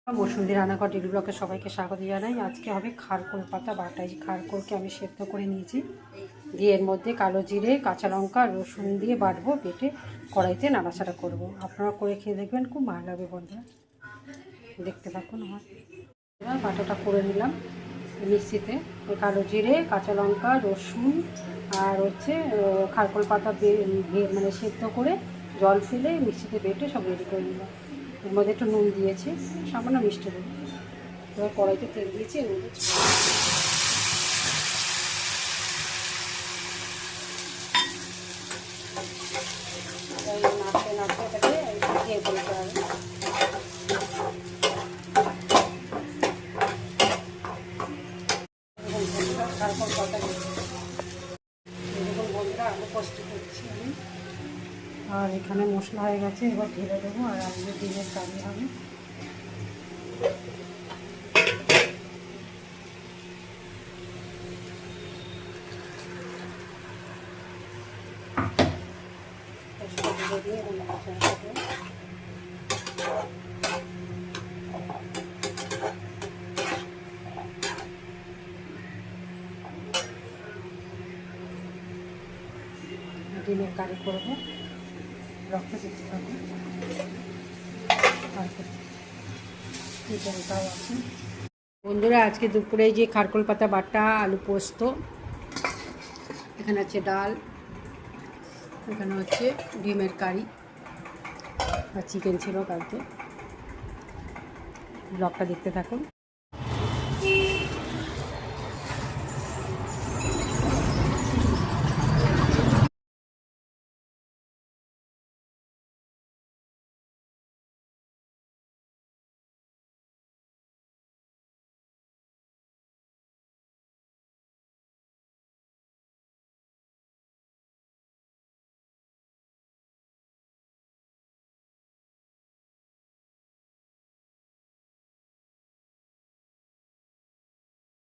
মৌসুমী রান্নাঘর ডেলি ব্লকে সবাইকে স্বাগত জানাই। আজকে হবে খারকোল পাতা বাটা। এই খারকোলকে আমি সেদ্ধ করে নিয়েছি, দিয়ে এর মধ্যে কালো জিরে, কাঁচা লঙ্কা, রসুন দিয়ে বাটবো, বেটে কড়াইতে নাড়াচাড়া করব। আপনারা করে খেয়ে দেখবেন, খুব ভালো লাগবে বন্ধুরা। দেখতে থাকুন। আমার বাটাটা করে নিলাম মিক্সিতে। কালো জিরে, কাঁচা লঙ্কা, রসুন আর খারকোল পাতা মানে সেদ্ধ করে জল ফেলে মিক্সিতে বেটে সব রেডি করে নিলাম। এর মধ্যে একটু নুন দিয়েছি, সামান্য মিষ্টি দেবো। এবার কড়াইতে তেল দিয়েছি, এর মধ্যে নাড়তে নাড়তে এটাকে দিয়ে বলতে হবে। খারকোল পাতা এরকম বন্ধুরা আলু পোস্ত করছি আমি। আর এখানে মশলা হয়ে গেছে, এবার ঢেলে দেবো। আর আজকে ডিমের কারি হবে। দিয়ে ডিমের কারি করবো, রক্ত দিতে হবে। চিকেনটাও আছে বন্ধুরা। আজকে দুপুরে যে খারকোল পাতা বাটা, আলু পোস্ত, এখানে আছে ডাল, এখানে হচ্ছে ডিমের কারি আর চিকেন ছিল কালকে। ব্লগটা দেখতে থাকুন।